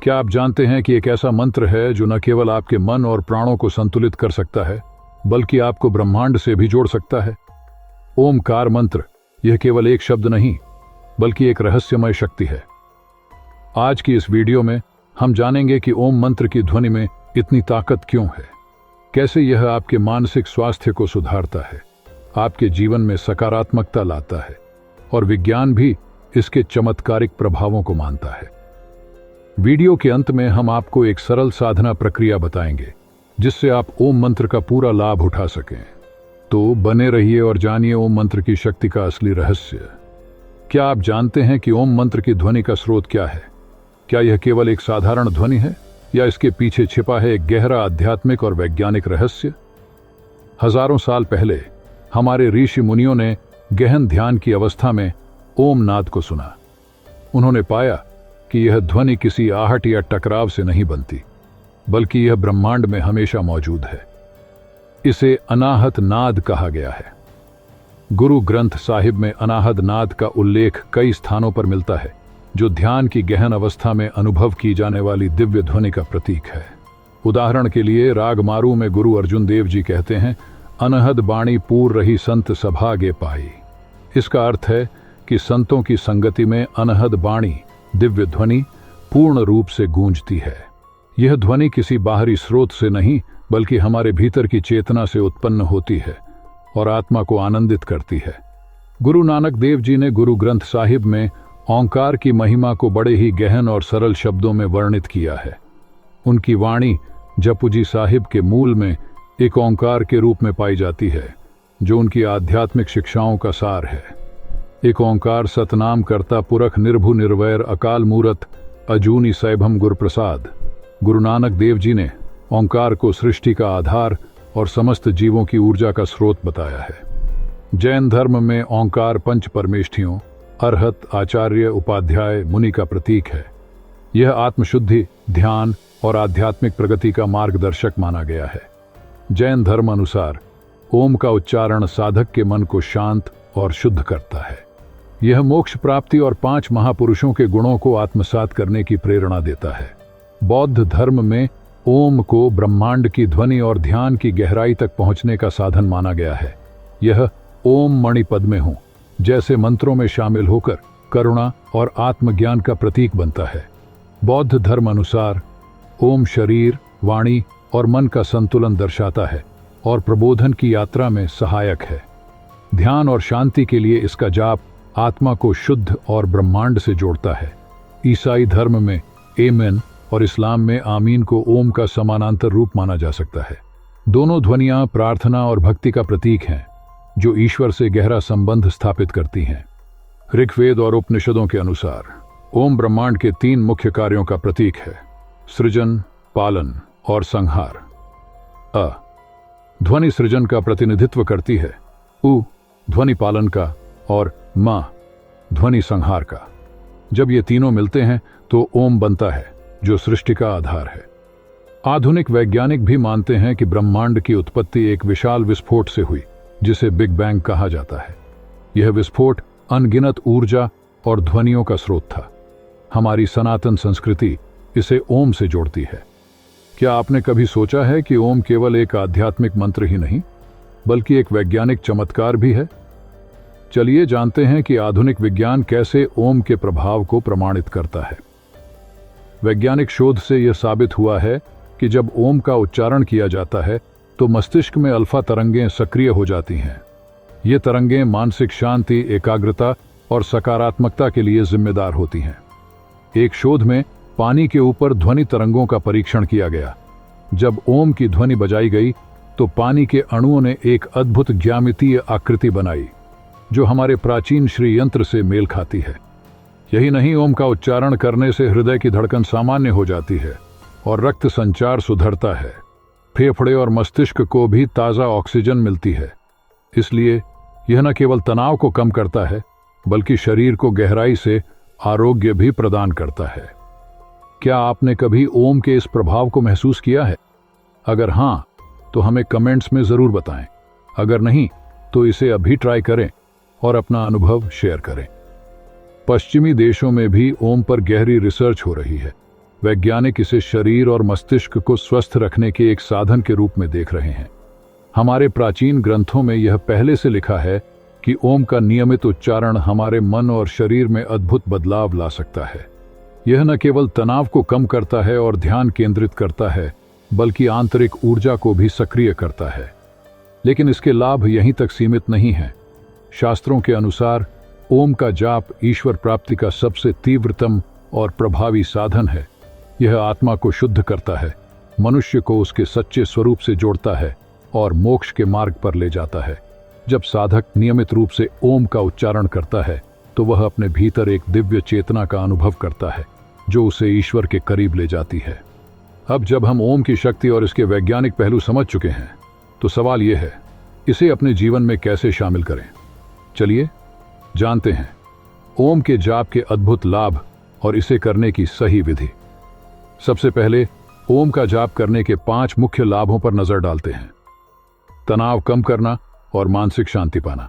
क्या आप जानते हैं कि एक ऐसा मंत्र है जो न केवल आपके मन और प्राणों को संतुलित कर सकता है, बल्कि आपको ब्रह्मांड से भी जोड़ सकता है? ओमकार मंत्र, यह केवल एक शब्द नहीं, बल्कि एक रहस्यमय शक्ति है। आज की इस वीडियो में हम जानेंगे कि ओम मंत्र की ध्वनि में इतनी ताकत क्यों है, कैसे यह आपके मानसिक स्वास्थ्य को सुधारता है, आपके जीवन में सकारात्मकता लाता है, और विज्ञान भी इसके चमत्कारिक प्रभावों को मानता है। वीडियो के अंत में हम आपको एक सरल साधना प्रक्रिया बताएंगे, जिससे आप ओम मंत्र का पूरा लाभ उठा सकें। तो बने रहिए और जानिए ओम मंत्र की शक्ति का असली रहस्य। क्या आप जानते हैं कि ओम मंत्र की ध्वनि का स्रोत क्या है? क्या यह केवल एक साधारण ध्वनि है, या इसके पीछे छिपा है एक गहरा आध्यात्मिक और वैज्ञानिक रहस्य? हजारों साल पहले हमारे ऋषि मुनियों ने गहन ध्यान की अवस्था में ओम नाद को सुना। उन्होंने पाया कि यह ध्वनि किसी आहट या टकराव से नहीं बनती, बल्कि यह ब्रह्मांड में हमेशा मौजूद है। इसे अनाहत नाद कहा गया है। गुरु ग्रंथ साहिब में अनाहत नाद का उल्लेख कई स्थानों पर मिलता है, जो ध्यान की गहन अवस्था में अनुभव की जाने वाली दिव्य ध्वनि का प्रतीक है। उदाहरण के लिए राग मारू में गुरु अर्जुन देव जी कहते हैं, अनहद बाणी पूर रही संत सभा गे पाई। इसका अर्थ है कि संतों की संगति में अनहद बाणी, दिव्य ध्वनि, पूर्ण रूप से गूंजती है। यह ध्वनि किसी बाहरी स्रोत से नहीं, बल्कि हमारे भीतर की चेतना से उत्पन्न होती है और आत्मा को आनंदित करती है। गुरु नानक देव जी ने गुरु ग्रंथ साहिब में ओंकार की महिमा को बड़े ही गहन और सरल शब्दों में वर्णित किया है। उनकी वाणी जपुजी साहिब के मूल में एक ओंकार के रूप में पाई जाती है, जो उनकी आध्यात्मिक शिक्षाओं का सार है। एक ओंकार सतनाम करता पुरख निर्भु निर्वैर अकाल मूरत अजूनी सैभम गुरुप्रसाद। गुरु नानक देव जी ने ओंकार को सृष्टि का आधार और समस्त जीवों की ऊर्जा का स्रोत बताया है। जैन धर्म में ओंकार पंच परमेष्ठियों, अरहत, आचार्य, उपाध्याय, मुनि का प्रतीक है। यह आत्मशुद्धि, ध्यान और आध्यात्मिक प्रगति का मार्गदर्शक माना गया है। जैन धर्म अनुसार ओम का उच्चारण साधक के मन को शांत और शुद्ध करता है। यह मोक्ष प्राप्ति और 5 महापुरुषों के गुणों को आत्मसात करने की प्रेरणा देता है। बौद्ध धर्म में ओम को ब्रह्मांड की ध्वनि और ध्यान की गहराई तक पहुंचने का साधन माना गया है। यह ओम मणि पद में हूं जैसे मंत्रों में शामिल होकर करुणा और आत्मज्ञान का प्रतीक बनता है। बौद्ध धर्म अनुसार ओम शरीर, वाणी और मन का संतुलन दर्शाता है और प्रबोधन की यात्रा में सहायक है। ध्यान और शांति के लिए इसका जाप आत्मा को शुद्ध और ब्रह्मांड से जोड़ता है। ईसाई धर्म में एमेन और इस्लाम में आमीन को ओम का समानांतर रूप माना जा सकता है। दोनों ध्वनियां प्रार्थना और भक्ति का प्रतीक हैं, जो ईश्वर से गहरा संबंध स्थापित करती हैं। ऋग्वेद और उपनिषदों के अनुसार ओम ब्रह्मांड के 3 मुख्य कार्यों का प्रतीक है: सृजन, पालन और संहार। अ ध्वनि सृजन का प्रतिनिधित्व करती है, उ ध्वनि पालन का, और मा ध्वनि संहार का। जब ये तीनों मिलते हैं तो ओम बनता है, जो सृष्टि का आधार है। आधुनिक वैज्ञानिक भी मानते हैं कि ब्रह्मांड की उत्पत्ति एक विशाल विस्फोट से हुई, जिसे बिग बैंग कहा जाता है। यह विस्फोट अनगिनत ऊर्जा और ध्वनियों का स्रोत था। हमारी सनातन संस्कृति इसे ओम से जोड़ती है। क्या आपने कभी सोचा है कि ओम केवल एक आध्यात्मिक मंत्र ही नहीं, बल्कि एक वैज्ञानिक चमत्कार भी है? चलिए जानते हैं कि आधुनिक विज्ञान कैसे ओम के प्रभाव को प्रमाणित करता है। वैज्ञानिक शोध से यह साबित हुआ है कि जब ओम का उच्चारण किया जाता है तो मस्तिष्क में अल्फा तरंगें सक्रिय हो जाती हैं। ये तरंगें मानसिक शांति, एकाग्रता और सकारात्मकता के लिए जिम्मेदार होती हैं। एक शोध में पानी के ऊपर ध्वनि तरंगों का परीक्षण किया गया। जब ओम की ध्वनि बजाई गई तो पानी के अणुओं ने एक अद्भुत ज्यामितीय आकृति बनाई, जो हमारे प्राचीन श्री यंत्र से मेल खाती है। यही नहीं, ओम का उच्चारण करने से हृदय की धड़कन सामान्य हो जाती है और रक्त संचार सुधरता है। फेफड़े और मस्तिष्क को भी ताज़ा ऑक्सीजन मिलती है। इसलिए यह न केवल तनाव को कम करता है, बल्कि शरीर को गहराई से आरोग्य भी प्रदान करता है। क्या आपने कभी ओम के इस प्रभाव को महसूस किया है? अगर हाँ, तो हमें कमेंट्स में ज़रूर बताएं। अगर नहीं, तो इसे अभी ट्राई करें और अपना अनुभव शेयर करें। पश्चिमी देशों में भी ओम पर गहरी रिसर्च हो रही है। वैज्ञानिक इसे शरीर और मस्तिष्क को स्वस्थ रखने के एक साधन के रूप में देख रहे हैं। हमारे प्राचीन ग्रंथों में यह पहले से लिखा है कि ओम का नियमित उच्चारण हमारे मन और शरीर में अद्भुत बदलाव ला सकता है। यह न केवल तनाव को कम करता है और ध्यान केंद्रित करता है, बल्कि आंतरिक ऊर्जा को भी सक्रिय करता है। लेकिन इसके लाभ यहीं तक सीमित नहीं हैं। शास्त्रों के अनुसार ओम का जाप ईश्वर प्राप्ति का सबसे तीव्रतम और प्रभावी साधन है। यह आत्मा को शुद्ध करता है, मनुष्य को उसके सच्चे स्वरूप से जोड़ता है और मोक्ष के मार्ग पर ले जाता है। जब साधक नियमित रूप से ओम का उच्चारण करता है तो वह अपने भीतर एक दिव्य चेतना का अनुभव करता है जो उसे ईश्वर के करीब ले जाती है। अब जब हम ओम की शक्ति और इसके वैज्ञानिक पहलू समझ चुके हैं तो सवाल यह है, इसे अपने जीवन में कैसे शामिल करें। चलिए जानते हैं ओम के जाप के अद्भुत लाभ और इसे करने की सही विधि। सबसे पहले ओम का जाप करने के 5 मुख्य लाभों पर नजर डालते हैं। तनाव कम करना और मानसिक शांति पाना।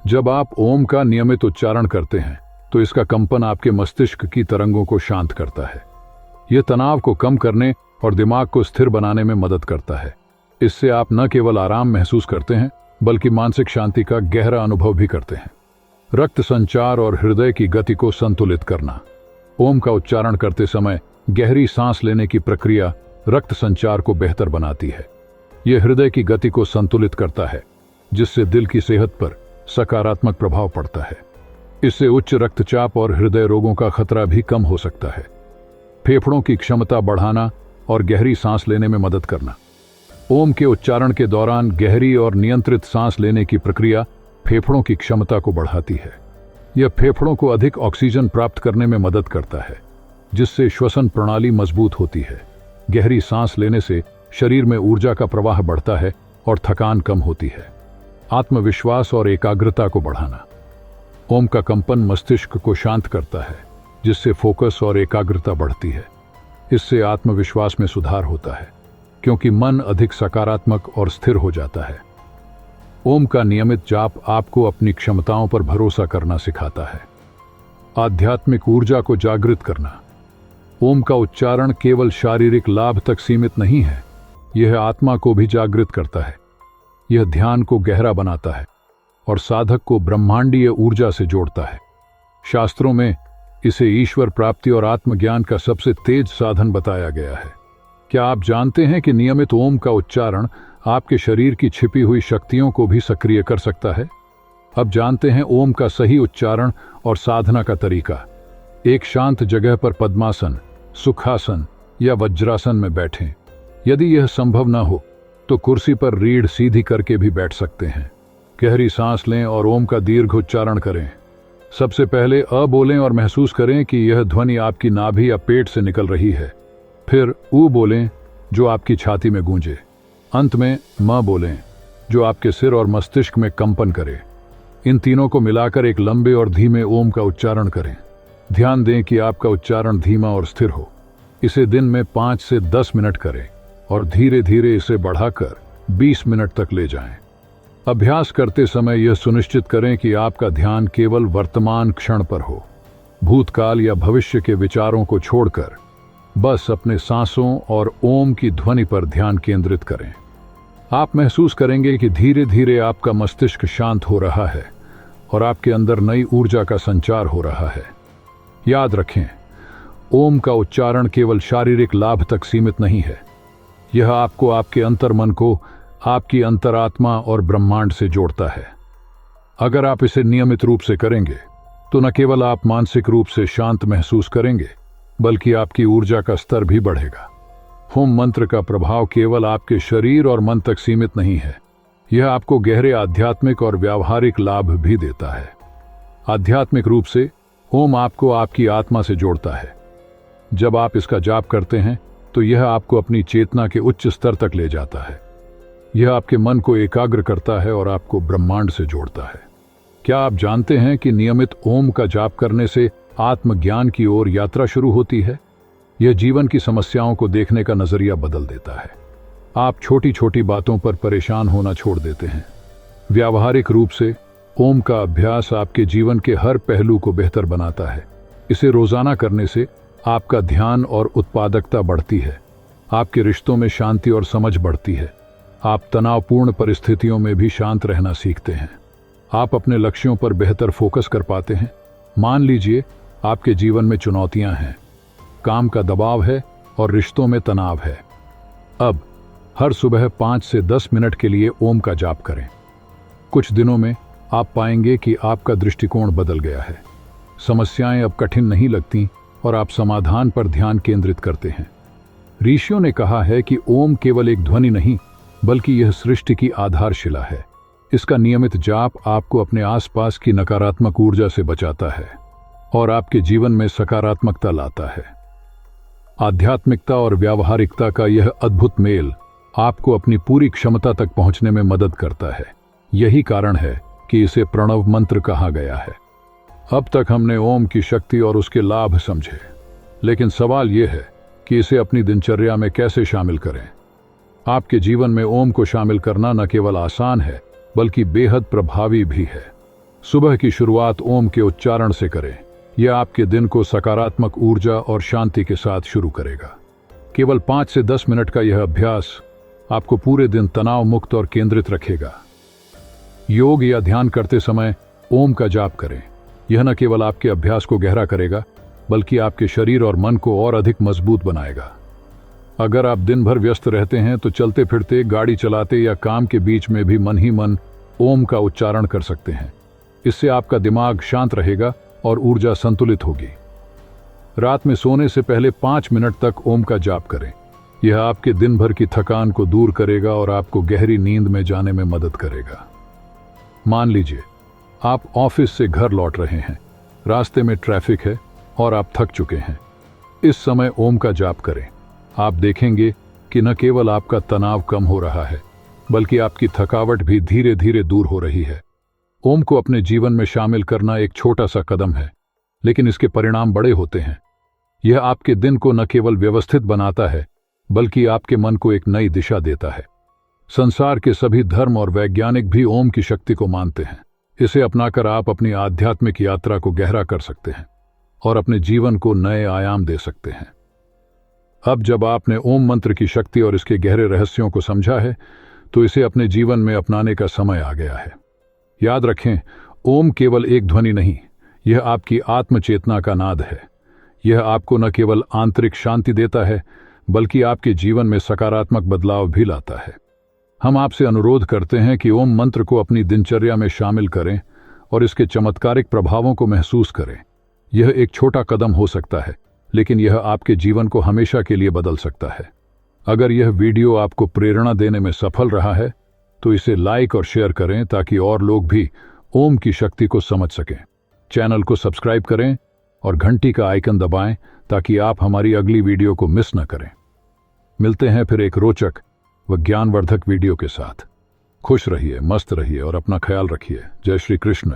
जब आप ओम का नियमित उच्चारण करते हैं तो इसका कंपन आपके मस्तिष्क की तरंगों को शांत करता है। यह तनाव को कम करने और दिमाग को स्थिर बनाने में मदद करता है। इससे आप न केवल आराम महसूस करते हैं बल्कि मानसिक शांति का गहरा अनुभव भी करते हैं। रक्त संचार और हृदय की गति को संतुलित करना। ओम का उच्चारण करते समय गहरी सांस लेने की प्रक्रिया रक्त संचार को बेहतर बनाती है। यह हृदय की गति को संतुलित करता है, जिससे दिल की सेहत पर सकारात्मक प्रभाव पड़ता है। इससे उच्च रक्तचाप और हृदय रोगों का खतरा भी कम हो सकता है। फेफड़ों की क्षमता बढ़ाना और गहरी सांस लेने में मदद करना। ओम के उच्चारण के दौरान गहरी और नियंत्रित सांस लेने की प्रक्रिया फेफड़ों की क्षमता को बढ़ाती है। यह फेफड़ों को अधिक ऑक्सीजन प्राप्त करने में मदद करता है, जिससे श्वसन प्रणाली मजबूत होती है। गहरी सांस लेने से शरीर में ऊर्जा का प्रवाह बढ़ता है और थकान कम होती है। आत्मविश्वास और एकाग्रता को बढ़ाना। ओम का कंपन मस्तिष्क को शांत करता है, जिससे फोकस और एकाग्रता बढ़ती है। इससे आत्मविश्वास में सुधार होता है, क्योंकि मन अधिक सकारात्मक और स्थिर हो जाता है। ओम का नियमित जाप आपको अपनी क्षमताओं पर भरोसा करना सिखाता है। आध्यात्मिक ऊर्जा को जागृत करना। ओम का उच्चारण केवल शारीरिक लाभ तक सीमित नहीं है, यह आत्मा को भी जागृत करता है। यह ध्यान को गहरा बनाता है और साधक को ब्रह्मांडीय ऊर्जा से जोड़ता है। शास्त्रों में इसे ईश्वर प्राप्ति और आत्मज्ञान का सबसे तेज साधन बताया गया है। क्या आप जानते हैं कि नियमित ओम का उच्चारण आपके शरीर की छिपी हुई शक्तियों को भी सक्रिय कर सकता है? अब जानते हैं ओम का सही उच्चारण और साधना का तरीका। एक शांत जगह पर पद्मासन, सुखासन या वज्रासन में बैठें। यदि यह संभव न हो तो कुर्सी पर रीढ़ सीधी करके भी बैठ सकते हैं। गहरी सांस लें और ओम का दीर्घ उच्चारण करें। सबसे पहले अ बोलें और महसूस करें कि यह ध्वनि आपकी नाभि या पेट से निकल रही है। फिर ऊ बोलें, जो आपकी छाती में गूंजे। अंत में म बोलें, जो आपके सिर और मस्तिष्क में कंपन करे। इन तीनों को मिलाकर एक लंबे और धीमे ओम का उच्चारण करें। ध्यान दें कि आपका उच्चारण धीमा और स्थिर हो। इसे दिन में 5 से 10 मिनट करें और धीरे धीरे इसे बढ़ाकर 20 मिनट तक ले जाएं। अभ्यास करते समय यह सुनिश्चित करें कि आपका ध्यान केवल वर्तमान क्षण पर हो। भूतकाल या भविष्य के विचारों को छोड़कर बस अपने सांसों और ओम की ध्वनि पर ध्यान केंद्रित करें। आप महसूस करेंगे कि धीरे धीरे आपका मस्तिष्क शांत हो रहा है और आपके अंदर नई ऊर्जा का संचार हो रहा है। याद रखें, ओम का उच्चारण केवल शारीरिक लाभ तक सीमित नहीं है। यह आपको आपके अंतर्मन को आपकी अंतरात्मा और ब्रह्मांड से जोड़ता है। अगर आप इसे नियमित रूप से करेंगे तो न केवल आप मानसिक रूप से शांत महसूस करेंगे, बल्कि आपकी ऊर्जा का स्तर भी बढ़ेगा। ओम मंत्र का प्रभाव केवल आपके शरीर और मन तक सीमित नहीं है, यह आपको गहरे आध्यात्मिक और व्यावहारिक लाभ भी देता है। आध्यात्मिक रूप से ओम आपको आपकी आत्मा से जोड़ता है। जब आप इसका जाप करते हैं तो यह आपको अपनी चेतना के उच्च स्तर तक ले जाता है। यह आपके मन को एकाग्र करता है और आपको ब्रह्मांड से जोड़ता है। क्या आप जानते हैं कि नियमित ओम का जाप करने से आत्मज्ञान की ओर यात्रा शुरू होती है? यह जीवन की समस्याओं को देखने का नजरिया बदल देता है। आप छोटी छोटी बातों पर परेशान होना छोड़ देते हैं। व्यावहारिक रूप से ओम का अभ्यास आपके जीवन के हर पहलू को बेहतर बनाता है। इसे रोजाना करने से आपका ध्यान और उत्पादकता बढ़ती है। आपके रिश्तों में शांति और समझ बढ़ती है। आप तनावपूर्ण परिस्थितियों में भी शांत रहना सीखते हैं। आप अपने लक्ष्यों पर बेहतर फोकस कर पाते हैं। मान लीजिए आपके जीवन में चुनौतियां हैं, काम का दबाव है और रिश्तों में तनाव है। अब हर सुबह 5 से 10 मिनट के लिए ओम का जाप करें। कुछ दिनों में आप पाएंगे कि आपका दृष्टिकोण बदल गया है। समस्याएं अब कठिन नहीं लगती और आप समाधान पर ध्यान केंद्रित करते हैं। ऋषियों ने कहा है कि ओम केवल एक ध्वनि नहीं, बल्कि यह सृष्टि की आधारशिला है। इसका नियमित जाप आपको अपने आसपास की नकारात्मक ऊर्जा से बचाता है और आपके जीवन में सकारात्मकता लाता है। आध्यात्मिकता और व्यावहारिकता का यह अद्भुत मेल आपको अपनी पूरी क्षमता तक पहुंचने में मदद करता है। यही कारण है कि इसे प्रणव मंत्र कहा गया है। अब तक हमने ओम की शक्ति और उसके लाभ समझे, लेकिन सवाल यह है कि इसे अपनी दिनचर्या में कैसे शामिल करें। आपके जीवन में ओम को शामिल करना न केवल आसान है, बल्कि बेहद प्रभावी भी है। सुबह की शुरुआत ओम के उच्चारण से करें। यह आपके दिन को सकारात्मक ऊर्जा और शांति के साथ शुरू करेगा। केवल 5 से 10 मिनट का यह अभ्यास आपको पूरे दिन तनाव मुक्त और केंद्रित रखेगा। योग या ध्यान करते समय ओम का जाप करें। यह न केवल आपके अभ्यास को गहरा करेगा, बल्कि आपके शरीर और मन को और अधिक मजबूत बनाएगा। अगर आप दिन भर व्यस्त रहते हैं तो चलते फिरते, गाड़ी चलाते या काम के बीच में भी मन ही मन ओम का उच्चारण कर सकते हैं। इससे आपका दिमाग शांत रहेगा और ऊर्जा संतुलित होगी। रात में सोने से पहले 5 मिनट तक ओम का जाप करें। यह आपके दिन भर की थकान को दूर करेगा और आपको गहरी नींद में जाने में मदद करेगा। मान लीजिए आप ऑफिस से घर लौट रहे हैं, रास्ते में ट्रैफिक है और आप थक चुके हैं। इस समय ओम का जाप करें। आप देखेंगे कि न केवल आपका तनाव कम हो रहा है, बल्कि आपकी थकावट भी धीरे धीरे दूर हो रही है। ओम को अपने जीवन में शामिल करना एक छोटा सा कदम है, लेकिन इसके परिणाम बड़े होते हैं। यह आपके दिन को न केवल व्यवस्थित बनाता है, बल्कि आपके मन को एक नई दिशा देता है। संसार के सभी धर्म और वैज्ञानिक भी ओम की शक्ति को मानते हैं। इसे अपनाकर आप अपनी आध्यात्मिक यात्रा को गहरा कर सकते हैं और अपने जीवन को नए आयाम दे सकते हैं। अब जब आपने ओम मंत्र की शक्ति और इसके गहरे रहस्यों को समझा है, तो इसे अपने जीवन में अपनाने का समय आ गया है। याद रखें, ओम केवल एक ध्वनि नहीं, यह आपकी आत्मचेतना का नाद है। यह आपको न केवल आंतरिक शांति देता है, बल्कि आपके जीवन में सकारात्मक बदलाव भी लाता है। हम आपसे अनुरोध करते हैं कि ओम मंत्र को अपनी दिनचर्या में शामिल करें और इसके चमत्कारिक प्रभावों को महसूस करें। यह एक छोटा कदम हो सकता है, लेकिन यह आपके जीवन को हमेशा के लिए बदल सकता है। अगर यह वीडियो आपको प्रेरणा देने में सफल रहा है, तो इसे लाइक और शेयर करें ताकि और लोग भी ओम की शक्ति को समझ सकें। चैनल को सब्सक्राइब करें और घंटी का आइकन दबाएं ताकि आप हमारी अगली वीडियो को मिस न करें। मिलते हैं फिर एक रोचक व ज्ञानवर्धक वीडियो के साथ। खुश रहिए, मस्त रहिए और अपना ख्याल रखिए। जय श्री कृष्ण।